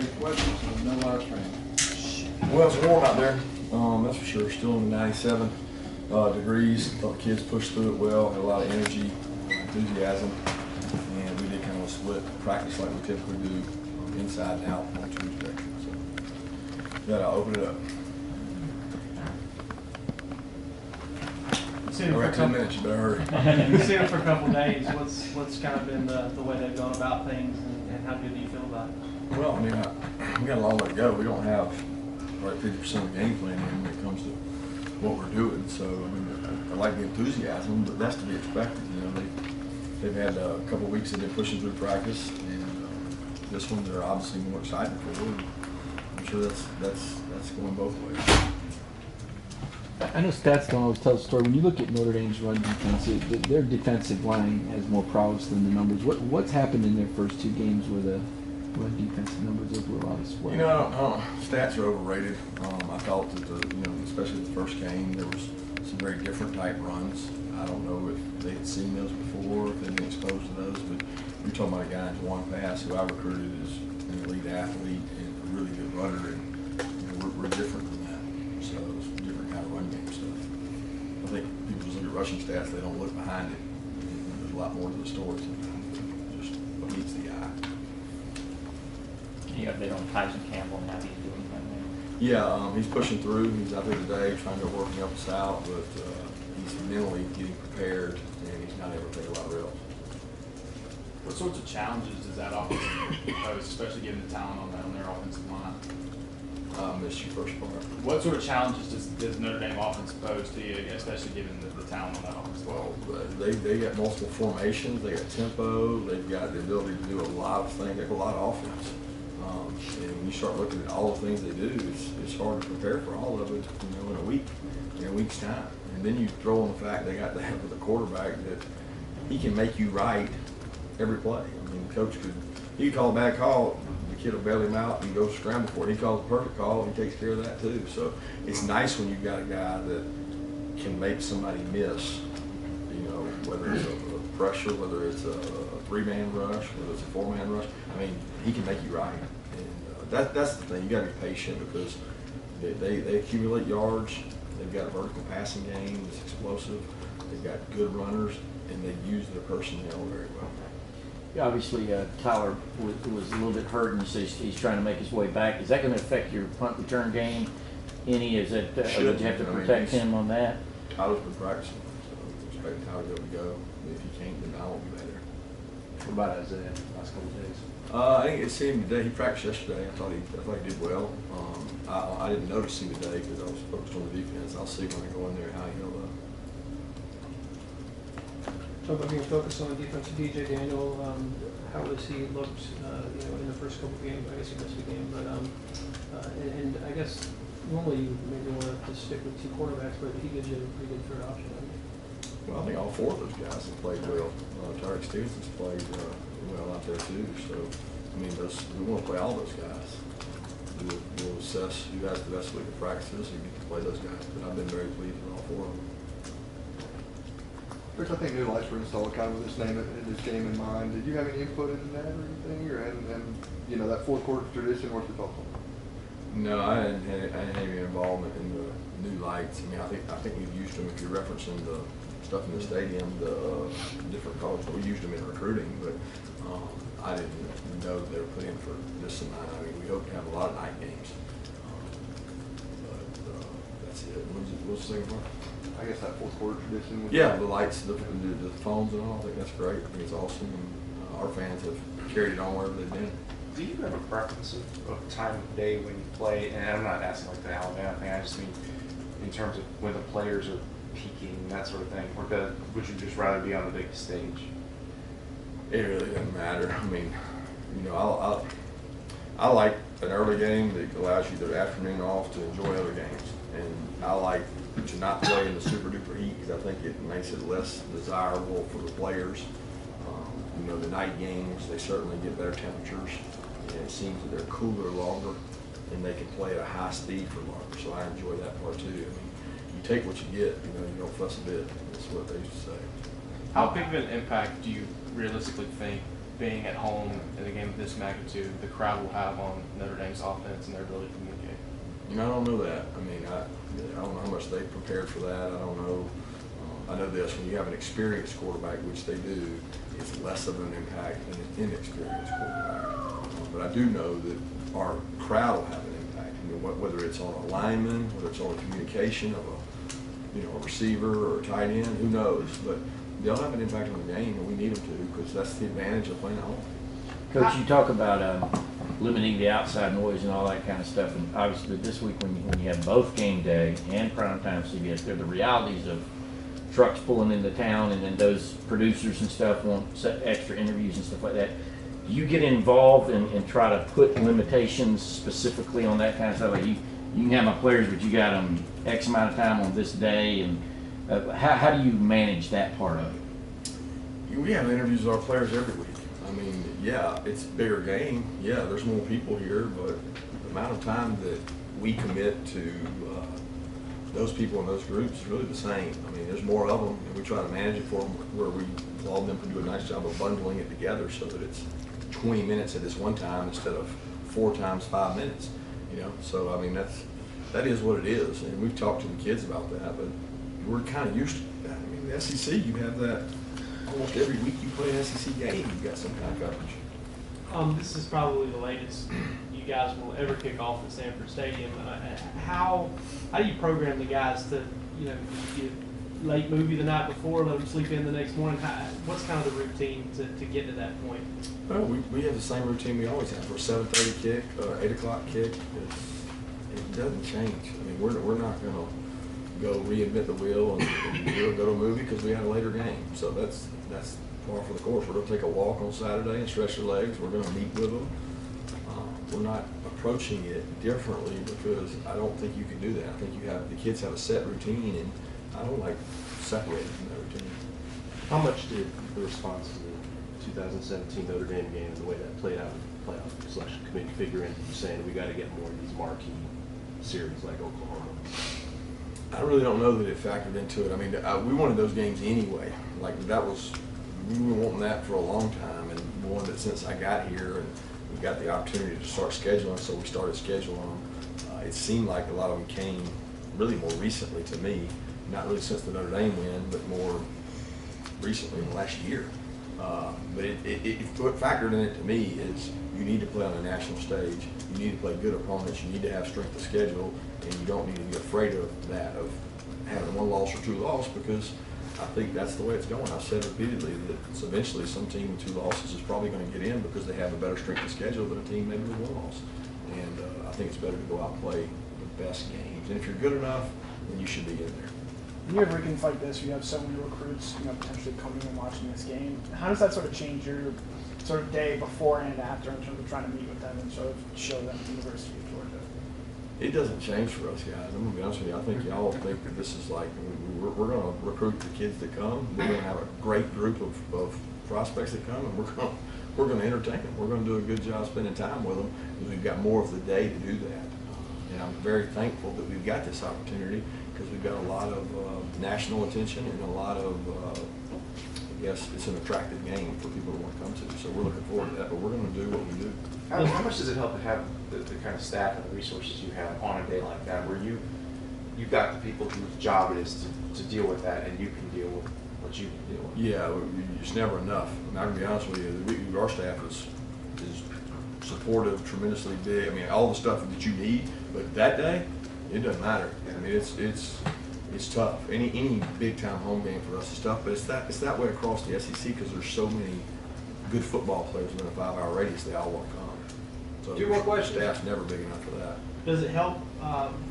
take questions and no live stream. Well, it's warm out there, that's for sure. Still in the 97 degrees. Thought the kids pushed through it well, had a lot of energy, enthusiasm, and we did kind of a split practice like we typically do, inside and out on Tuesday. So, yeah, I'll open it up. All right, 10 minutes, you better hurry. You've seen it for a couple of days. What's kind of been the way they've gone about things, and how good do you feel about it? Well, I mean, we got a long way to go. We don't have right 50% of the game plan in when it comes to what we're doing. So, I mean, I like the enthusiasm, but that's to be expected. You know, they've had a couple of weeks they've been pushing through practice, and this one they're obviously more excited for. I'm sure that's going both ways. I know stats don't always tell the story. When you look at Notre Dame's run defense, their defensive line has more prowess than the numbers. What's happened in their first two games where the run defensive numbers were a lot of sweat? You know, stats are overrated. I thought that especially the first game, there was some very different type runs. I don't know if they had seen those before, if they'd been exposed to those, but you're talking about a guy in one pass who I recruited as an elite athlete and a really good runner, and we're different than that. So it's a different kind of run game stuff. I think people just look at rushing stats, they don't look behind it. There's a lot more to the story sometimes than just what meets the eye. You got a bit on Tyson Campbell and how he's doing right now. Yeah, he's pushing through. He's out there today trying to work me up us out, but he's mentally getting prepared, and he's not able to take a lot of reps. What sorts of challenges does that offense pose, especially given the talent on their offensive line? I missed your first part. What sort of challenges does Notre Dame offense pose to you, especially given the talent on that offense? Well, they got multiple formations. They got tempo. They've got the ability to do a lot of things. They have a lot of offense. And when you start looking at all the things they do, it's hard to prepare for all of it, in a week's time. And then you throw in the fact they got to have with a quarterback that he can make you right every play. I mean, the coach he could call a bad call, the kid will bail him out and go scramble for it. He calls a perfect call, and he takes care of that too. So it's nice when you've got a guy that can make somebody miss, whether it's a pressure, whether it's a three-man rush, whether it's a four-man rush. I mean, he can make you right. And that's the thing. You got to be patient because they accumulate yards. They've got a vertical passing game that's explosive. They've got good runners, and they use their personnel very well. Yeah, obviously, Tyler was a little bit hurt, and you say he's trying to make his way back. Is that going to affect your punt return game any? Is that would you have to protect him on that? Tyler's been practicing, so expect Tyler to go. If he can't, then I won't be there. What about Isaiah last couple of days? I didn't get to see him today. He practiced yesterday. I thought he did well. I didn't notice him today because I was focused on the defense. I'll see when I go in there how he held up. Talk about being focused on the defense. DJ Daniel, how has he looked, in the first couple of games? I guess he missed a game, but and I guess normally you maybe want to stick with two quarterbacks, but he gives you a pretty good third option. Well, I think all four of those guys have played well. Tarek Stevenson's played well out there too. So, I mean, we want to play all those guys. We'll assess who has the best week of practices and get to play those guys. But I've been very pleased with all four of them. Coach, I think new lights were installed kind of with this game in mind. Did you have any input in that or anything? And that fourth quarter tradition, what's your thoughts on that? No, I didn't have any involvement in the new lights. I mean, I think we've used them. If you're referencing the stuff in the stadium, the different colors, we used them in recruiting, but I didn't know they were put in for this and that. I mean, we hope to have a lot of night games, but that's it. What's the second part? I guess that fourth quarter tradition. Yeah, the lights, the phones and all. I think that's great. I think it's awesome. And our fans have carried it on wherever they've been. Do you have a preference of time of day when you play? And I'm not asking like the Alabama thing. I just mean in terms of when the players are peaking, that sort of thing. Or would you just rather be on the biggest stage? It really doesn't matter. I mean, I like an early game that allows you the afternoon off to enjoy other games, and I like to not play in the super duper heat because I think it makes it less desirable for the players. The night games, they certainly get better temperatures, and it seems that they're cooler longer, and they can play at a high speed for longer. So I enjoy that part too. I mean, you take what you get. You don't fuss a bit. That's what they used to say. How big of an impact do you realistically think being at home in a game of this magnitude, the crowd will have on Notre Dame's offense and their ability to communicate? You know, I don't know that. I mean, I don't know how much they prepared for that. I don't know. I know this, when you have an experienced quarterback, which they do, it's less of an impact than an inexperienced quarterback. But I do know that our crowd will have an impact. I mean, whether it's on a lineman, whether it's on a communication of a receiver or a tight end, who knows? But they'll have an impact on the game, and we need them to, because that's the advantage of playing at home. Coach, you talk about limiting the outside noise and all that kind of stuff, and obviously this week when you have both game day and primetime CBS, there are the realities of trucks pulling into town, and then those producers and stuff want extra interviews and stuff like that. Do you get involved and try to put limitations specifically on that kind of stuff? Like you can have my players, but you got them X amount of time on this day, and how do you manage that part of it? We have interviews with our players every week. I mean, yeah, it's a bigger game. Yeah, there's more people here, but the amount of time that we commit to those people in those groups is really the same. I mean, there's more of them, and we try to manage it for them where all of them can do a nice job of bundling it together so that it's 20 minutes at this one time instead of 4 times 5 minutes. You know, so I mean that is what it is, and we've talked to the kids about that, but we're kind of used to that. I mean, the SEC, you have that almost every week you play an SEC game, you've got some kind of coverage. This is probably the latest you guys will ever kick off at Sanford Stadium. How do you program the guys to, you late movie the night before, let them sleep in the next morning? What's kind of the routine to get to that point? Well, we have the same routine we always have for a 7:30 kick, 8 o'clock kick. It doesn't change. I mean, we're not going to go reinvent the wheel and go to a movie because we had a later game. So that's par for the course. We're going to take a walk on Saturday and stretch their legs. We're going to meet with them. We're not approaching it differently because I don't think you can do that. I think the kids have a set routine, and I don't like separating from that routine. How much did the response to the 2017 Notre Dame game and the way that played out in the playoff selection committee figure in saying we got to get more of these marquee series like Oklahoma? I really don't know that it factored into it. I mean, we wanted those games anyway. Like we were wanting that for a long time, and we wanted it since I got here, and we got the opportunity to start scheduling, so we started scheduling them. It seemed like a lot of them came really more recently to me, not really since the Notre Dame win, but more recently in the last year. But what factored in it to me is you need to play on a national stage. You need to play good opponents. You need to have strength of schedule, and you don't need to be afraid of that, of having 1 loss or 2 losses, because I think that's the way it's going. I've said repeatedly that eventually some team with 2 losses is probably going to get in because they have a better strength of schedule than a team maybe with 1 loss. And I think it's better to go out and play the best games. And if you're good enough, then you should be in there. When you have weekends like this, you have so many recruits, potentially coming and watching this game. How does that sort of change your sort of day before and after in terms of trying to meet with them and sort of show them the University of Georgia? It doesn't change for us, guys. I'm going to be honest with you. I think y'all think that this is like, we're going to recruit the kids that come. We're going to have a great group of prospects that come, and we're going to entertain them. We're going to do a good job spending time with them because we've got more of the day to do that. And I'm very thankful that we've got this opportunity because we've got a lot of national attention and a lot of, I guess, it's an attractive game for people to want to come to. So we're looking forward to that, but we're going to do what we do. How much does it help to have the kind of staff and the resources you have on a day like that, where you've got the people whose job it is to deal with that, and you can deal with what you can deal with? Yeah, it's never enough. I mean, I can be honest with you, our staff is supportive, tremendously big. I mean, all the stuff that you need, but that day, it doesn't matter. I mean, it's tough. Any big time home game for us is tough, but it's that way across the SEC because there's so many good football players within a 5-hour radius. They all want to come. So 2 more questions. Staff's never big enough for that. Does it help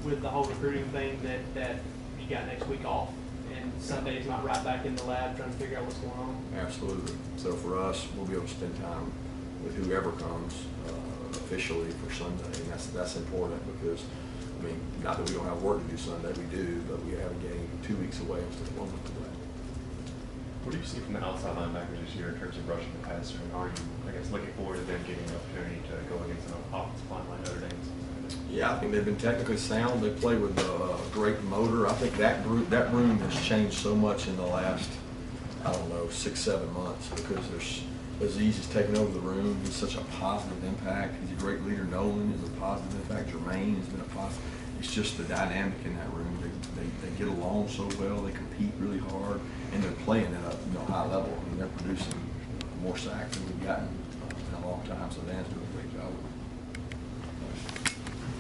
with the whole recruiting thing that you got next week off and Sunday's not right back in the lab trying to figure out what's going on? Absolutely. So for us, we'll be able to spend time with whoever comes officially for Sunday, and that's important because, I mean, not that we don't have work to do Sunday, we do, but we have a game 2 weeks away instead of 1 week away. What do you see from the outside linebackers this year in terms of rushing the passer? And are you, I guess, looking forward to them getting an opportunity to go against an offensive line like Notre Dame? Yeah, I think they've been technically sound. They play with a great motor. I think that room has changed so much in the last, I don't know, 6-7 months because Aziz has taken over the room. He's such a positive impact. He's a great leader. Nolan is a positive impact. Jermaine has been a positive. It's just the dynamic in that room. They get along so well. They compete really hard, and they're playing at a high level. I mean, they're producing more sacks than we've gotten in a long time. So Dan's doing a great job.